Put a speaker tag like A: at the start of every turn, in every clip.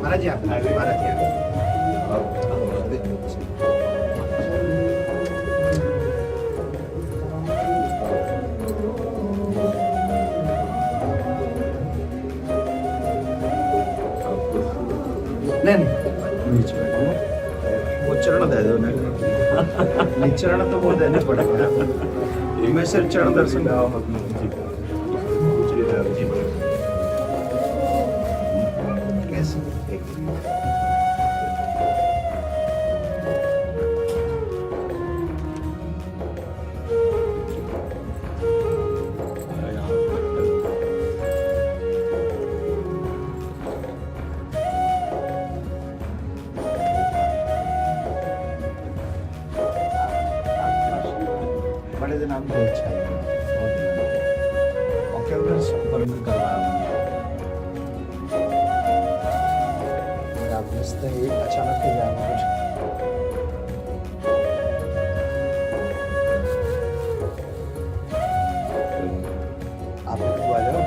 A: महाराज जी आप महाराज जी नहीं नीचे वो चरण दे दो ना नहीं चरण तो वो देने पड़ेगा मैं सिर्फ चरण दर्शन कैसे बड़े दिन आपको अच्छा है और क्या बंद करवाया आप रिश्ते एक अचानक ही जाना कुछ आप आ जाओ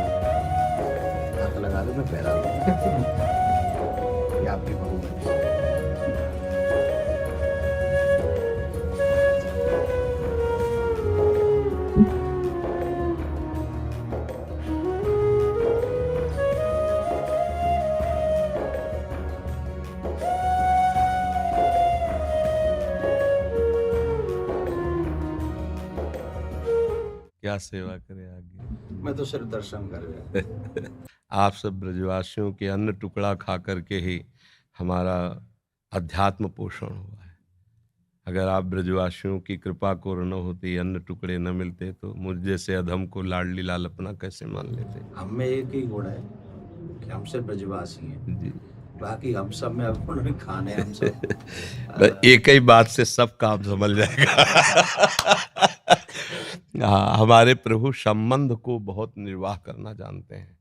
A: हाथ लगा दो मैं पैरा ये आपकी बहू है
B: क्या सेवा करे आगे।
A: मैं तो सिर्फ दर्शन कर रहा
B: आप सब ब्रजवासियों के अन्न टुकड़ा खा करके ही हमारा अध्यात्म पोषण हुआ है। अगर आप ब्रजवासियों की कृपा को न होती, अन्न टुकड़े न मिलते तो मुझ जैसे अधम को लाडली लाल अपना कैसे मान लेते।
A: हम में एक ही गुण है कि हम सिर्फ ब्रजवासी हैं
B: जी
A: बाकी हम सब में अब उन्होंने खाने हम सब
B: एक ही बात से सब काम समझ जाएगा। हाँ, हमारे प्रभु संबंध को बहुत निर्वाह करना जानते हैं।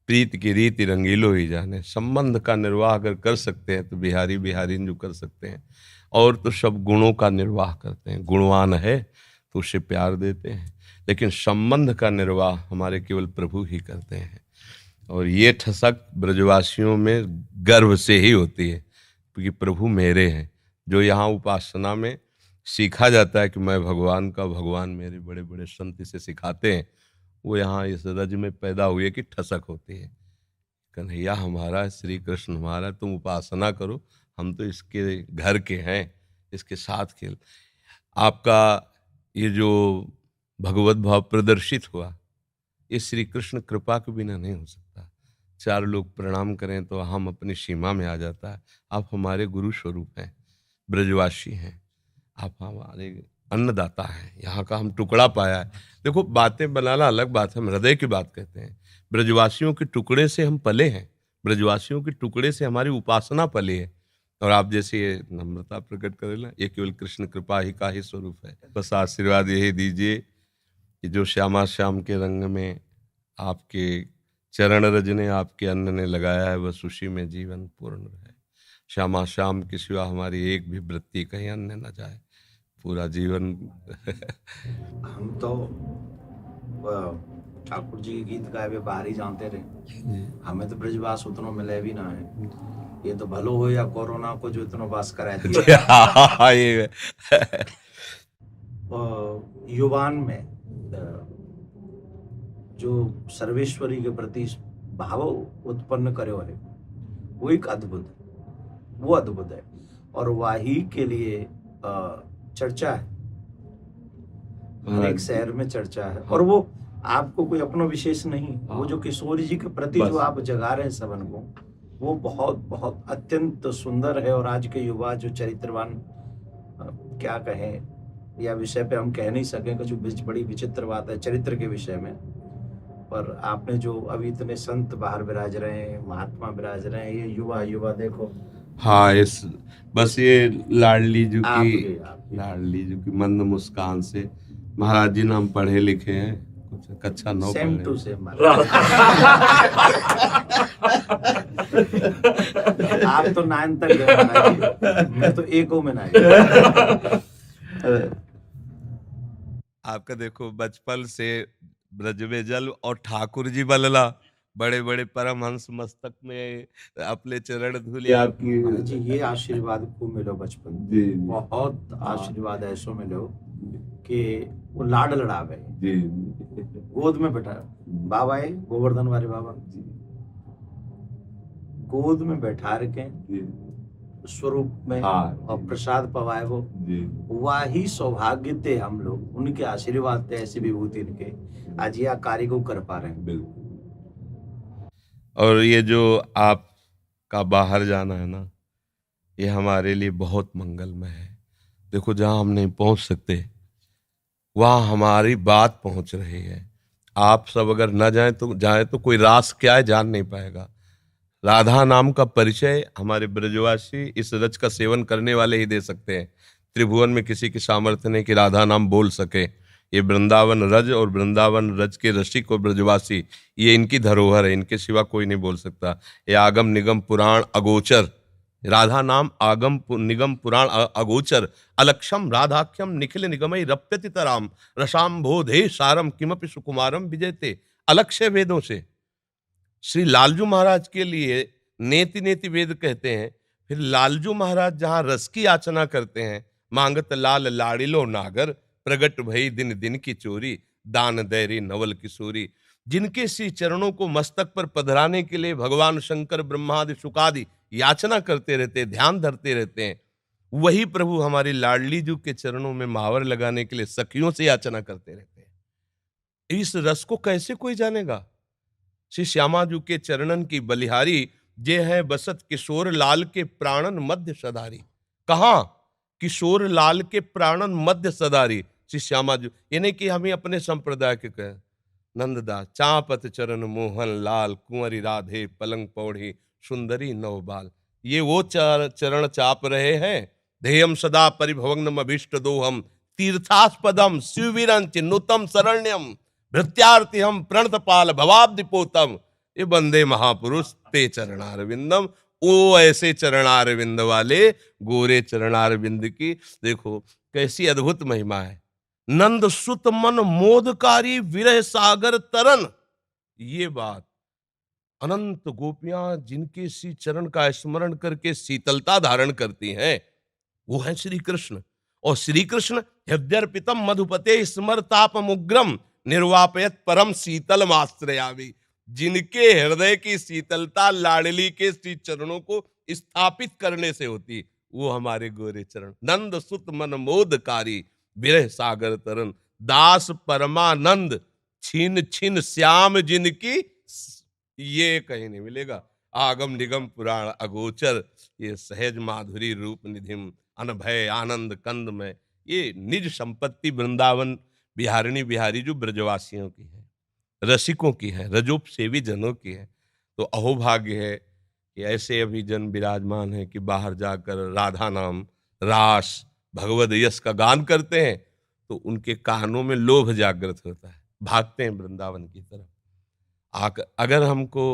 B: प्रीत की रीति रंगीलो ही जाने। संबंध का निर्वाह अगर कर सकते हैं तो बिहारी बिहारी जो कर सकते हैं, और तो सब गुणों का निर्वाह करते हैं। गुणवान है तो उसे प्यार देते हैं, लेकिन संबंध का निर्वाह हमारे केवल प्रभु ही करते हैं। और ये ठसक ब्रजवासियों में गर्व से ही होती है, क्योंकि प्रभु मेरे हैं। जो यहाँ उपासना में सीखा जाता है कि मैं भगवान का, भगवान मेरे, बड़े बड़े संत इसे सिखाते हैं, वो यहाँ इस रज में पैदा हुए कि ठसक होती है। कन्हैया हमारा, श्री कृष्ण हमारा, तुम उपासना करो, हम तो इसके घर के हैं, इसके साथ खेल। आपका ये जो भगवत भाव प्रदर्शित हुआ, ये श्री कृष्ण कृपा के बिना नहीं हो सकता। चार लोग प्रणाम करें तो हम अपनी सीमा में आ जाता है। आप हमारे गुरु स्वरूप हैं, ब्रजवासी हैं, आप हमारे अन्नदाता हैं। यहाँ का हम टुकड़ा पाया है। देखो, बातें बनाना अलग बात है, हम हृदय की बात कहते हैं। ब्रजवासियों के टुकड़े से हम पले हैं, ब्रजवासियों के टुकड़े से हमारी उपासना पली है। और आप जैसे ये नम्रता प्रकट करें, ये केवल कृष्ण कृपा ही का ही स्वरूप है। बस आशीर्वाद यही दीजिए कि जो श्यामा श्याम के रंग में आपके चरण रज ने, आपके अन्न ने लगाया है, बस उसी में जीवन पूर्ण रहे। श्यामा श्याम की सिवा हमारी एक भी वृत्ति कहीं अन्य न जाए, पूरा जीवन।
A: हम तो ठाकुर जी के गीत गाए हुए बाहर ही जानते रहे, हमें तो ब्रजवास उतना मिले भी ना है। ये तो भलो हो या कोरोना को जो इतना वास कराए दिया।
B: ये
A: युवान में जो सर्वेश्वरी के प्रति भाव उत्पन्न करे है, वो एक अद्भुत है, वो अद्भुत है। और वही के लिए चर्चा है, हर एक शहर में चर्चा है। और वो आपको कोई अपना विशेष नहीं, वो जो किशोर जी के प्रति जो आप जगा रहे हैं सबन को, वो बहुत बहुत अत्यंत सुंदर है। और आज के युवा जो चरित्रवान, क्या कहें, या विषय पे हम कह नहीं सकें, कुछ बड़ी विचित्र बात है चरित्र के विषय में। पर आपने जो अभी इतने संत बाहर विराज रहे हैं, महात्मा विराज रहे हैं, ये युवा युवा देखो।
B: हाँ, इस बस ये लाडली जी की
A: आपकी
B: लाडली जी की मंद मुस्कान से, महाराज जी नाम पढ़े लिखे हैं, कुछ कक्षा 9
A: सेम
B: पढ़े।
A: Two same. आप तो 9 तक गए महाराज, मैं तो एको में नहीं।
B: आपका देखो, बचपन से ब्रज में जल और ठाकुर जी बलला, बड़े बड़े परमहंस मस्तक में अपने चरण धूले आपकी।
A: हाँ जी, ये आशीर्वाद खूब मिलो बचपन में।
B: जी
A: बहुत आशीर्वाद ऐसो मिलो कि वो लाड लड़ावे,
B: जी
A: गोद में बैठा बाबा है गोवर्धन वाले बाबा, गोद में बैठा रखे स्वरूप में और प्रसाद पवाए वो, वही सौभाग्य थे हम लोग, उनके आशीर्वाद थे, ऐसी विभूति इनके आज यह कार्य को कर पा रहे हैं।
B: और ये जो आपका बाहर जाना है ना, ये हमारे लिए बहुत मंगलमय है। देखो जहां हम नहीं पहुंच सकते वहां हमारी बात पहुंच रही है। आप सब अगर न जाए तो कोई रास क्या है जान नहीं पाएगा। राधा नाम का परिचय हमारे ब्रजवासी इस रज का सेवन करने वाले ही दे सकते हैं। त्रिभुवन में किसी की सामर्थ्य नहीं कि राधा नाम बोल सके। ये वृंदावन रज और वृंदावन रज के रसिक और ब्रजवासी, ये इनकी धरोहर है, इनके सिवा कोई नहीं बोल सकता। ये आगम निगम पुराण अगोचर, राधा नाम आगम निगम पुराण अगोचर, अलक्षम राधाख्यम निखिल निगमई रप्यति तराम, रसाम्भोधे सारम किमपि सुकुमारम विजयते। अलक्ष्य वेदों से श्री लालजू महाराज के लिए नेति नेति वेद कहते हैं। फिर लालजू महाराज जहां रस की याचना करते हैं, मांगत लाल लाड़िलो नागर, प्रगट भई दिन दिन की चोरी, दान दैरी नवल किशोरी। जिनके श्री चरणों को मस्तक पर पधराने के लिए भगवान शंकर ब्रह्मादि शुकादि याचना करते रहते, ध्यान धरते रहते हैं, वही प्रभु हमारी लाडली जू के चरणों में महावर लगाने के लिए सखियों से याचना करते रहते हैं। इस रस को कैसे कोई जानेगा? श्री श्यामाजू के चरणन की बलिहारी, जे है बसत किशोर लाल के प्राणन मध्य सदारी। कहा? किशोर लाल के प्राणन मध्य सदारी श्री श्यामाजू। ये नहीं कि हमें अपने संप्रदाय के कहें। नंददास चापत चरण मोहन लाल, कुंवरी राधे पलंग पौड़ी, सुंदरी नवबाल। ये वो चरण चाप रहे हैं। ध्येयम सदा परिभवग्नम अभीष्ट दोहम, तीर्थास्पदम शिववीरंच नुतम शरण्यम, भृत्यार्थी हम प्रणतपाल भवाब्दिपोतम। ये बंदे महापुरुष ते चरणारविंदम। वो ऐसे चरणारविंद वाले गोरे चरणारविंद की देखो कैसी अद्भुत महिमा है। नंद सुत मन मोदकारी विरह सागर तरन। ये बात अनंत गोपियां जिनके श्री चरण का स्मरण करके शीतलता धारण करती हैं, वो है श्री कृष्ण। और श्री कृष्ण हृदयर्पितम मधुपते स्मरतापमुग्रम, निर्वापयत परम शीतल माश्रयामि। जिनके हृदय की शीतलता लाडली के श्री चरणों को स्थापित करने से होती, वो हमारे गोरे चरण। नंद सुत मन मोदकारी विरह सागर तरन, दास परमानंद छीन छीन श्याम जिनकी, ये कहीं नहीं मिलेगा। आगम निगम पुराण अगोचर, ये सहज माधुरी रूप निधिम, अनभय आनंद कंद में। ये निज संपत्ति वृंदावन बिहारिणी बिहारी जो ब्रजवासियों की है, रसिकों की है, रजोप सेवी जनों की है। तो अहोभाग्य है कि ऐसे अभी जन विराजमान है कि बाहर जाकर राधा नाम, रास, भगवद यश का गान करते हैं तो उनके कानों में लोभ जागृत होता है, भागते हैं वृंदावन की तरफ। अगर हमको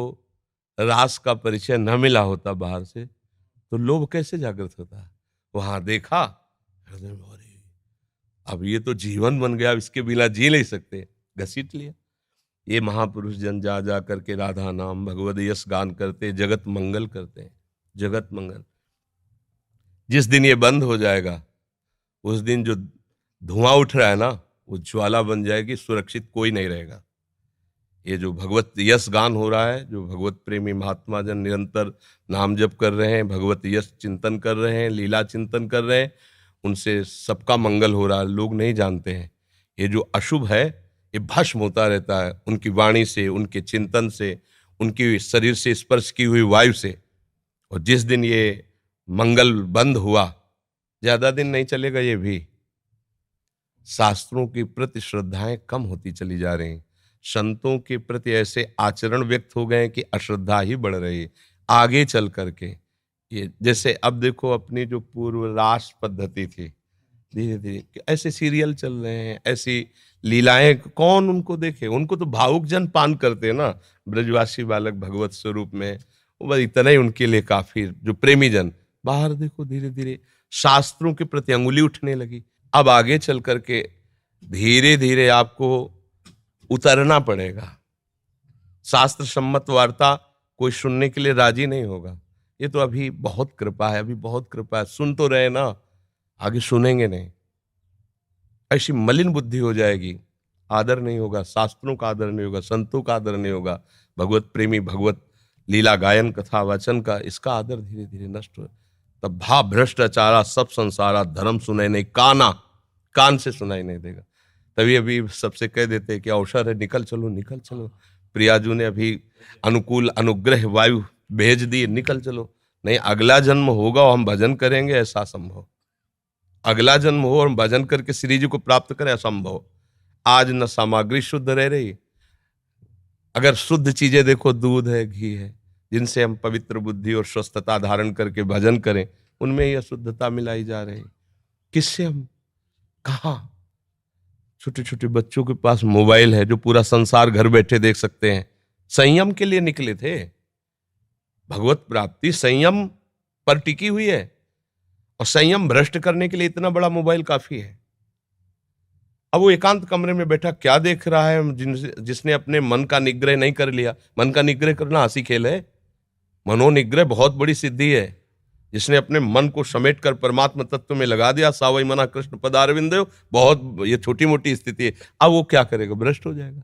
B: रास का परिचय न मिला होता बाहर से, तो लोभ कैसे जागृत होता है? वहां देखा, हृदय में अरे अब ये तो जीवन बन गया, इसके बिना जी नहीं सकते, घसीट लिया। ये महापुरुष जन जा जा करके राधा नाम भगवद यश गान करते, जगत मंगल करते हैं, जगत मंगल। जिस दिन ये बंद हो जाएगा, उस दिन जो धुआं उठ रहा है ना, वो ज्वाला बन जाएगी, सुरक्षित कोई नहीं रहेगा। ये जो भगवत यश गान हो रहा है, जो भगवत प्रेमी महात्मा जन निरंतर नाम जप कर रहे हैं, भगवत यश चिंतन कर रहे हैं, लीला चिंतन कर रहे हैं, उनसे सबका मंगल हो रहा है। लोग नहीं जानते हैं ये जो अशुभ है ये भस्म होता रहता है उनकी वाणी से, उनके चिंतन से, उनकी शरीर से स्पर्श की हुई वायु से। और जिस दिन ये मंगल बंद हुआ, ज्यादा दिन नहीं चलेगा, ये भी शास्त्रों के प्रति श्रद्धाएं कम होती चली जा रही, संतों के प्रति ऐसे आचरण व्यक्त हो गए कि अश्रद्धा ही बढ़ रही आगे चल करके। ये जैसे अब देखो अपनी जो पूर्व रास पद्धति थी, धीरे धीरे ऐसे सीरियल चल रहे हैं, ऐसी लीलाएं, कौन उनको देखे? उनको तो भावुक जन पान करते हैं ना, ब्रजवासी बालक भगवत स्वरूप में, वो बस इतना ही उनके लिए काफी। जो प्रेमी जन बाहर देखो, धीरे धीरे शास्त्रों के प्रति अंगुली उठने लगी। अब आगे चल करके धीरे धीरे आपको उतरना पड़ेगा, शास्त्र सम्मत वार्ता कोई सुनने के लिए राजी नहीं होगा। ये तो अभी बहुत कृपा है, अभी बहुत कृपा है, सुन तो रहे ना, आगे सुनेंगे नहीं। ऐसी मलिन बुद्धि हो जाएगी, आदर नहीं होगा, शास्त्रों का आदर नहीं होगा, संतों का आदर नहीं होगा, भगवत प्रेमी, भगवत लीला गायन कथा वचन का इसका आदर धीरे धीरे नष्ट हो। तब भा भ्रष्टाचारा सब संसारा, धर्म सुनाई नहीं, कान से सुनाई नहीं देगा। तभी अभी सबसे कह देते हैं कि अवसर है, निकल चलो निकल चलो। प्रियाजू ने अभी अनुकूल अनुग्रह वायु भेज दिए, निकल चलो। नहीं, अगला जन्म होगा और हम भजन करेंगे, ऐसा संभव। अगला जन्म हो और हम भजन करके श्री जी को प्राप्त करें, असंभव। आज न सामग्री शुद्ध रह रही। अगर शुद्ध चीजें देखो, दूध है, घी है, जिनसे हम पवित्र बुद्धि और स्वस्थता धारण करके भजन करें, उनमें यह शुद्धता मिलाई जा रही। किससे हम कहा? छोटे छोटे बच्चों के पास मोबाइल है, जो पूरा संसार घर बैठे देख सकते हैं। संयम के लिए निकले थे। भगवत प्राप्ति संयम पर टिकी हुई है, और संयम भ्रष्ट करने के लिए इतना बड़ा मोबाइल काफी है। अब वो एकांत कमरे में बैठा क्या देख रहा है? जिसने अपने मन का निग्रह नहीं कर लिया। मन का निग्रह करना हंसी खेल है। मनोनिग्रह बहुत बड़ी सिद्धि है। जिसने अपने मन को समेट कर परमात्मा तत्व में लगा दिया, सावई मना कृष्ण पदारविंदो, बहुत ये छोटी मोटी स्थिति है। अब वो क्या करेगा? भ्रष्ट हो जाएगा।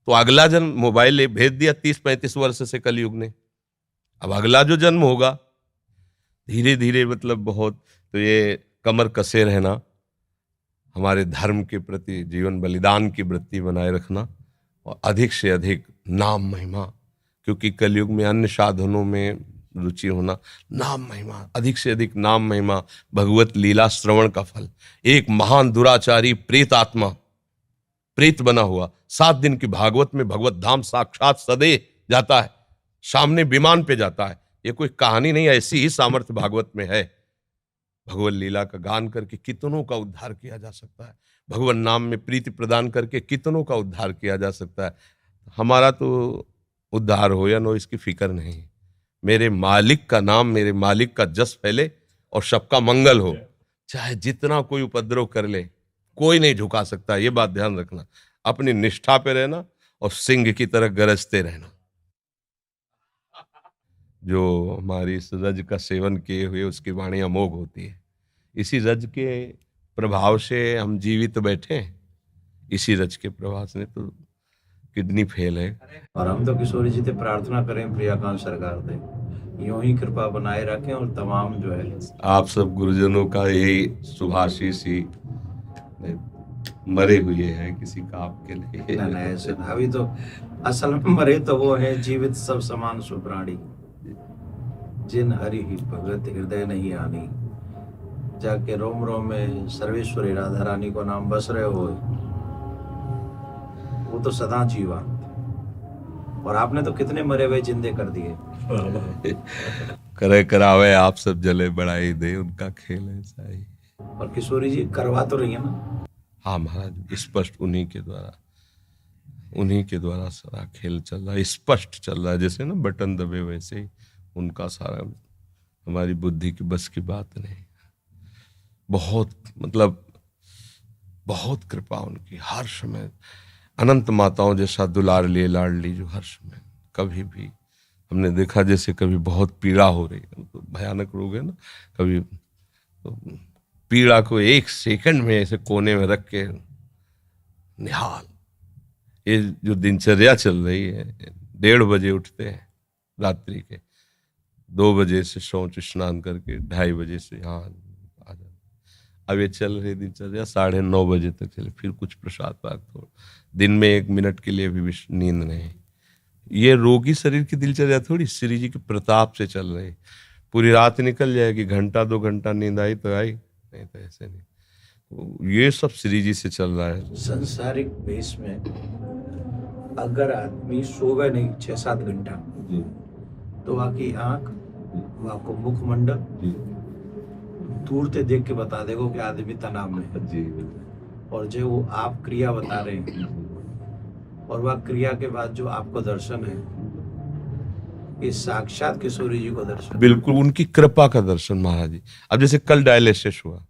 B: तो अगला जन्म मोबाइल भेज दिया 30-35 वर्ष से कलयुग ने। अब अगला जो जन्म होगा, धीरे धीरे मतलब बहुत, तो ये कमर कसे रहना, हमारे धर्म के प्रति जीवन बलिदान की वृत्ति बनाए रखना, और अधिक से अधिक नाम महिमा, क्योंकि कलयुग में अन्य साधनों में रुचि होना, नाम महिमा, अधिक से अधिक नाम महिमा, भगवत लीला श्रवण का फल। एक महान दुराचारी प्रेत आत्मा, प्रेत बना हुआ, 7 दिन की भागवत में भगवत धाम साक्षात सदे जाता है, सामने विमान पे जाता है। ये कोई कहानी नहीं है, ऐसी ही सामर्थ्य भागवत में है। भगवत लीला का गान करके कितनों का उद्धार किया जा सकता है। भगवान नाम में प्रीति प्रदान करके कितनों का उद्धार किया जा सकता है। हमारा तो उद्धार हो या नो, इसकी फिक्र नहीं। मेरे मालिक का नाम, मेरे मालिक का जस फैले और सबका मंगल हो। चाहे जितना कोई उपद्रव कर ले, कोई नहीं झुका सकता। ये बात ध्यान रखना। अपनी निष्ठा पे रहना और सिंह की तरह गरजते रहना। जो हमारी इस रज का सेवन किए हुए, उसकी वाणी अमोघ होती है। इसी रज के प्रभाव से हम जीवित बैठे हैं। इसी रज के प्रभाव से तो किडनी फेल है।
A: और हम तो किशोरी जी से प्रार्थना करें, प्रियाकांत सरकार दे यूं ही कृपा बनाए रखें, और तमाम जो है
B: आप सब गुरुजनों का यही शुभाशीष ही मरे हुए हैं किसी काम के लिए।
A: ना ऐसे ना। अभी तो असल में मरे तो वो है, जीवित सब समान सुप्राणी, जिन हरि ही भगत हृदय नहीं आनी। जाके रोम रोम में सर्वेश्वरी राधा रानी को नाम बस रहे हो, वो तो सदा जीवन। और आपने तो कितने मरे हुए जिंदे कर दिए।
B: करे करावे आप सब जले बढ़ाई दे, उनका खेल ऐसा ही।
A: और किशोरी जी करवा तो रही है ना?
B: हाँ महाराज, स्पष्ट उन्हीं के द्वारा सारा खेल चल रहा है, स्पष्ट चल रहा है। जैसे ना बटन दबे, वैसे ही उनका सारा, हमारी बुद्धि की बस की बात नहीं। बहुत मतलब बहुत कृपा उनकी, हर समय अनंत माताओं जैसा दुलार लिए लाडली, जो हर समय कभी भी हमने देखा, जैसे कभी बहुत पीड़ा हो रही है, तो भयानक रोग है ना, कभी तो पीड़ा को 1 सेकंड में ऐसे कोने में रख के निहाल। ये जो दिनचर्या चल रही है, 1:30 बजे उठते हैं रात्रि के, 2 बजे से शौच स्नान करके 2:30 बजे से यहाँ आ जाते। अब ये चल रही दिनचर्या 9:30 बजे तक चले, फिर कुछ प्रसाद पाक, थोड़ा दिन में 1 मिनट के लिए भी नींद नहीं। ये रोगी शरीर की दिनचर्या थोड़ी, श्री जी के प्रताप से चल रही। पूरी रात निकल जाएगी, 1-2 घंटा नींद आई तो आई, नहीं तो ऐसे नहीं। ये सब श्री जी से चल रहा है।
A: संसारिक बेस में अगर आदमी सोवे नहीं 6-7 घंटा, तो आपकी आंख, आपको मुखमंडल दूर से देख के बता देगा कि आदमी तनाव में है जी। और जो वो आप क्रिया बता रहे हैं, और वह क्रिया के बाद जो आपको दर्शन है, ये साक्षात किशोरी जी को दर्शन।
B: बिल्कुल उनकी कृपा का दर्शन महाराज जी। अब जैसे कल डायलिसिस हुआ,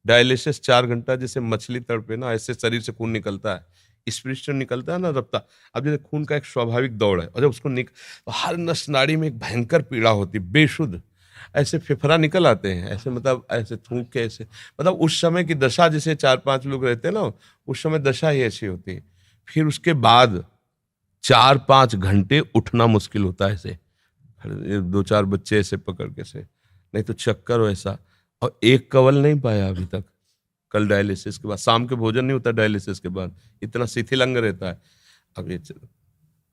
B: डायलिसिस 4 घंटा, जैसे मछली तड़पे ना, ऐसे शरीर से खून निकलता है। स्पिरिट से निकलता है ना रफ्तार, अब जैसे खून का एक स्वाभाविक दौड़ है, और जब उसको तो हर नस नाड़ी में एक भयंकर पीड़ा होती, बेशुद्ध ऐसे फेफड़ा निकल आते हैं, ऐसे मतलब ऐसे थूक के, ऐसे मतलब उस समय की दशा, जैसे 4-5 लोग रहते हैं ना, उस समय दशा ही ऐसी होती है। फिर उसके बाद 4-5 घंटे उठना मुश्किल होता है, ऐसे 2-4 बच्चे ऐसे पकड़ के से, नहीं तो चक्कर वैसा, और एक कवल नहीं पाया अभी तक। कल डायलिसिस के बाद, शाम के भोजन नहीं होता डायलिसिस के बाद, इतना शिथिल अंग रहता है।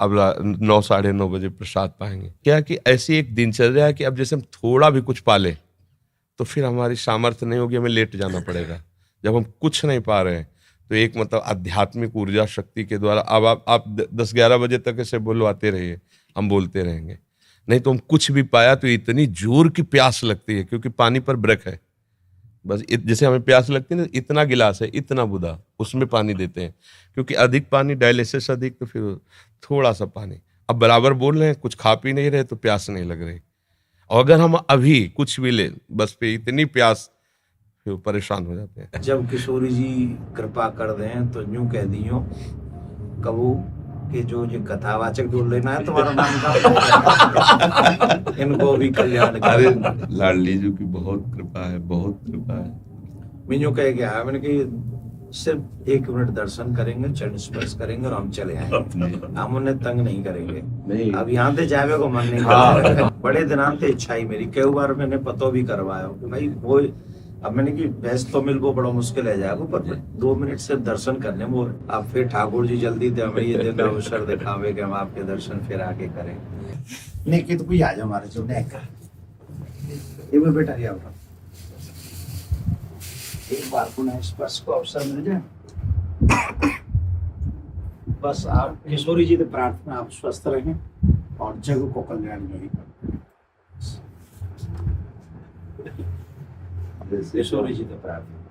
B: अब 9-9:30 बजे प्रसाद पाएंगे। क्या कि ऐसी एक दिनचर्या है कि अब जैसे हम थोड़ा भी कुछ पाले तो फिर हमारी सामर्थ्य नहीं होगी, हमें लेट जाना पड़ेगा। जब हम कुछ नहीं पा रहे हैं तो एक मतलब आध्यात्मिक ऊर्जा शक्ति के द्वारा अब आप 10-11 बजे तक ऐसे बुलवाते रहिए, हम बोलते रहेंगे। नहीं तो हम कुछ भी पाया तो इतनी जोर की प्यास लगती है, क्योंकि पानी पर ब्रेक है। बस जैसे हमें प्यास लगती है ना, इतना गिलास है, इतना बुदा, उसमें पानी देते हैं, क्योंकि अधिक पानी, डायलिसिस अधिक, तो फिर थोड़ा सा पानी। अब बराबर बोल रहे हैं, कुछ खा पी नहीं रहे तो प्यास नहीं लग रही, और अगर हम अभी कुछ भी ले बस पे इतनी प्यास, फिर परेशान हो जाते हैं।
A: जब किशोरी जी कृपा कर दें तो यूं कह दियो कबू कि जो ये कथावाचक बोल लेना है तुम्हारा नाम का इनको भी कल्याण
B: अरे
A: करे।
B: लाडली जी की बहुत कृपा है, बहुत कृपा है।
A: मैं यूं कह गया, मैंने कहा सिर्फ 1 मिनट दर्शन करेंगे, चरण स्पर्श करेंगे और हम चले आएंगे, हम उन्हें तंग नहीं करेंगे।
B: नहीं,
A: अब यहाँ से जावे को मन नहीं करता। बड़े दिनांत से इच्छा ही मेरी, कई बार मैंने पतो भी करवाया कि भाई वो, अब मैंने कि भैंस तो मिल वो बड़ा मुश्किल है जाएगा, पर 2 मिनट सिर्फ दर्शन करने वो। अब फिर ठाकुर जी जल्दी दे हमें ये दिन अवसर दिखावे कि हम आपके दर्शन फिर आके करें। नहीं कि तो कोई आ जाओ हमारे जो नेक ये वो बेटा ये आओ, एक बार पुनः स्पर्श को अवसर मिल जाए। बस आप किशोरी जी से प्रार्थना, आप स्वस्थ रहें और जग को कल्याण में किशोरी जी से प्रार्थना।